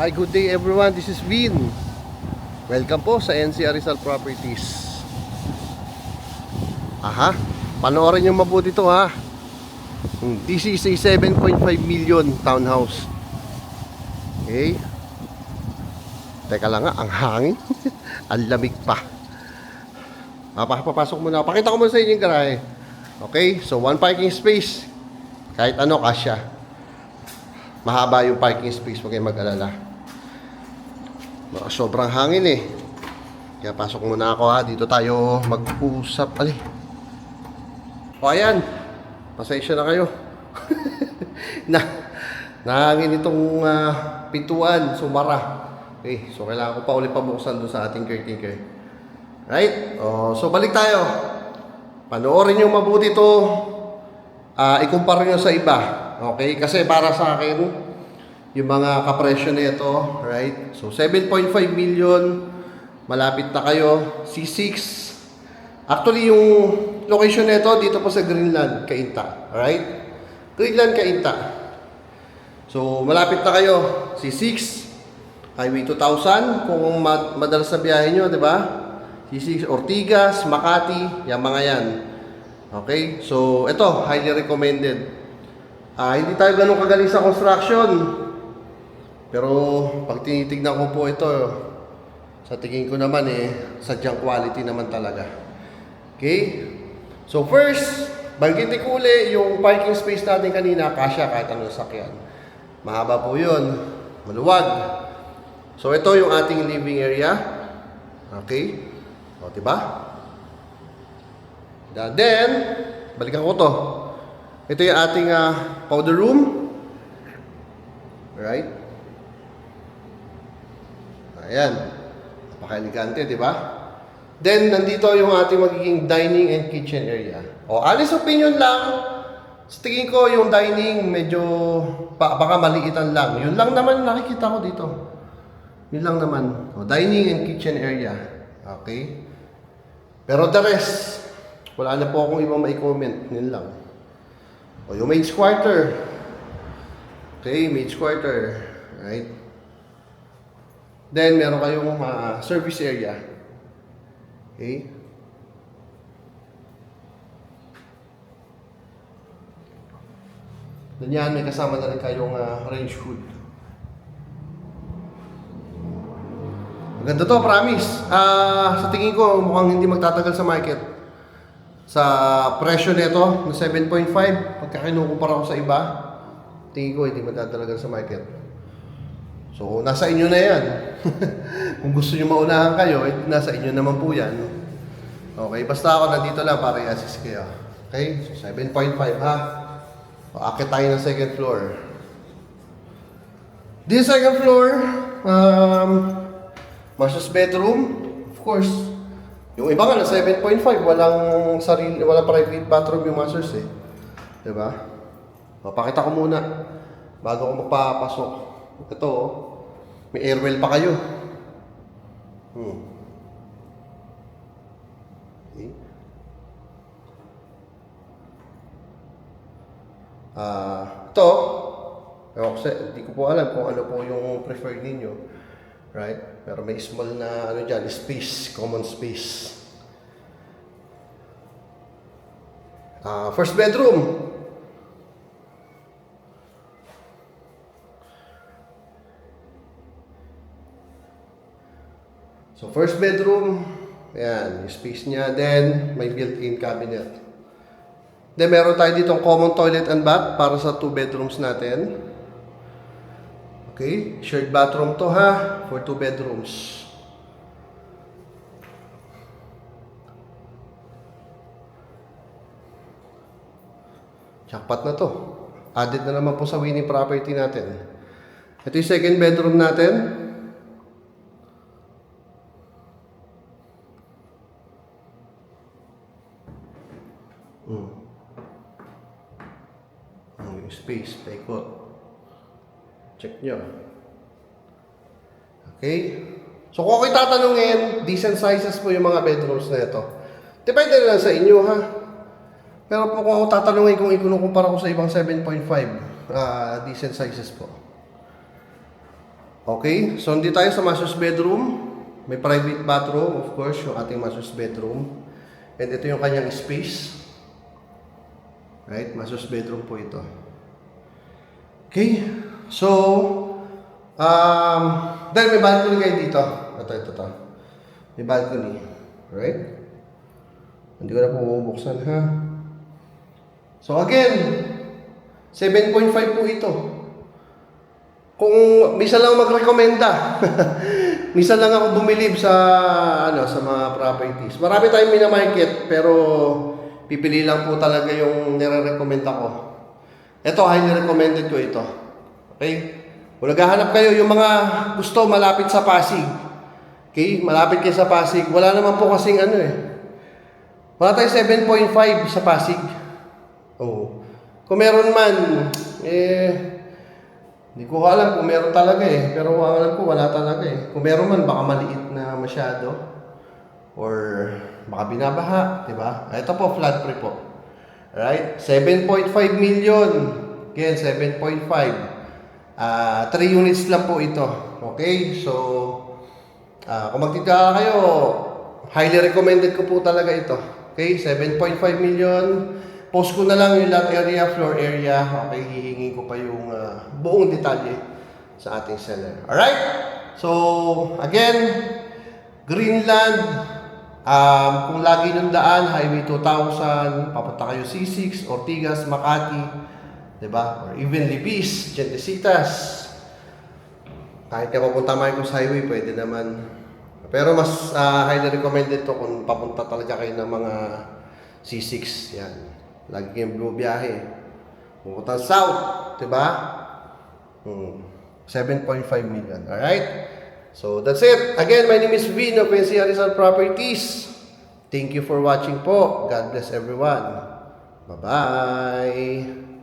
Hi, good day everyone. This is Vin. Welcome po sa NCR Rizal Properties. Aha, panoorin nyo mabuti to ha. This is a 7.5 million townhouse. Okay. Teka lang nga, ang hangin. Ang lamig pa. Papasok muna. Pakita ko muna sa inyo yung garahe. Okay, so one parking space. Kahit ano, kasya. Mahaba yung parking space, huwag kayong mag-alala. Sobrang hangin eh. Kaya pasok muna ako ha. Dito tayo mag-usap. Ali. O ayan. Pasensya na kayo. Nahangin itong pintuan. Sumara. Okay. So kailangan ko pa ulit pabuksan doon sa ating caretaker. Right? So balik tayo. Panoorin nyo mabuti ito. Ikumpara nyo sa iba. Okay? Kasi para sa akin, yung mga kapresyo nito, right? So 7.5 million, malapit na kayo. C6. Actually, yung location nito dito po sa Greenland, Cainta, right? Greenland, Cainta. So malapit na kayo. C6, Highway 2000, kung madalas na biyahe nyo, di ba? C6, Ortigas, Makati, yung mga yan. Okay? So ito, highly recommended. Hindi tayo ganun kagaling sa construction. Pero pag tinitignan ko po ito, sa tingin ko naman sadyang quality naman talaga. Okay? So first, banggitin ko uli yung parking space natin kanina, kasya kahit anong sakyan. Mahaba po yun, maluwag. So ito yung ating living area. Okay? O, diba? Then, balikan ko to. Ito yung ating powder room. Right? Ayan. Napaka-elegante, di ba? Then, nandito yung ating magiging dining and kitchen area. O, honest opinion lang, sa tingin ko yung dining medyo baka maliitan lang. Yun lang naman nakikita ko dito. Yun lang naman. O, dining and kitchen area. Okay? Pero the rest, wala na po akong ibang mai-comment. Yun lang. O, yung maid's quarter. Okay, maid's quarter. Right? Then, meron kayong service area. Okay? Then yan, may kasama na rin kayong range hood. Maganda to, promise. Sa tingin ko, mukhang hindi magtatagal sa market. Sa presyo nito, na 7.5, pagka kinukumpara ko sa iba, tingin ko hindi magtatagal sa market. So, nasa inyo na yan. Kung gusto nyo maunahan kayo, nasa inyo naman po yan. Okay, basta ako nandito lang para i-assist kayo. Okay, so 7.5 ha. Akit tayo ng second floor. This second floor, master's bedroom. Of course, yung iba nga na 7.5, walang private bathroom yung master's eh. Diba? Mapakita ko muna bago ko magpapasok. Ito, may airwell pa kayo. Okay. Ito, hindi ko po alam kung ano po yung preferred ninyo. Right? Pero may small na dyan, space, common space. First bedroom. So, first bedroom, ayan, yung space niya. Then, may built-in cabinet. Then, meron tayo ditong common toilet and bath para sa 2 bedrooms natin. Okay, shared bathroom to ha, for 2 bedrooms. Jackpot na to. Added na naman po sa winning property natin. Ito yung second bedroom natin. Space, paikot. Check nyo. Okay? So kung ako'y tatanungin, decent sizes po yung mga bedrooms na ito. Depende na lang sa inyo ha. Pero po kung ako tatanungin kung ikunukumpara ko sa ibang 7.5, decent sizes po. Okay, so hindi tayo sa master's bedroom. May private bathroom, of course, yung ating master's bedroom. And ito yung kanyang space. Right, master's bedroom po ito. Okay, so, dahil may balcony kayo dito. Ito. May balcony. Right? Hindi ko na po bubuksan, ha? So again, 7.5 po ito. Kung misa lang magrekomenda, misa lang ako bumilib sa sa mga properties. Marami tayong minamarket, pero pipili lang po talaga yung nire-recommend ako. Ito, highly recommended ko ito. Okay? Kung naghahanap kayo yung mga gusto malapit sa Pasig. Okay? Malapit kayo sa Pasig. Wala naman po kasing wala tayong 7.5 sa Pasig. Oh. Kung meron man, hindi ko alam kung meron talaga Pero ang alam ko, wala talaga Kung meron man, baka maliit na masyado. Or baka binabaha, di ba? Ito po, flood free po. Alright? 7.5 million. Again, 7.5. 3 units lang po ito. Okay? So, kung magtitira kayo, highly recommended ko po talaga ito. Okay? 7.5 million. Post ko na lang yung lot area, floor area. Okay? Hihingi ko pa yung buong detalye sa ating seller. Alright? So, again, Greenland. Kung lagi ng daan, Highway 2000, papunta kayo C6, Ortigas, Makati, diba? Or even Libis, Gentesitas. Kahit ka papunta Marcos Highway, pwede naman. Pero mas highly recommended to kung papunta talaga kayo ng mga C6. Yan. Lagi kayong bumiyahe. Pupunta south, diba? 7.5 million. Alright? So, that's it. Again, my name is Vin of NCR Rizal Properties. Thank you for watching po. God bless everyone. Bye-bye.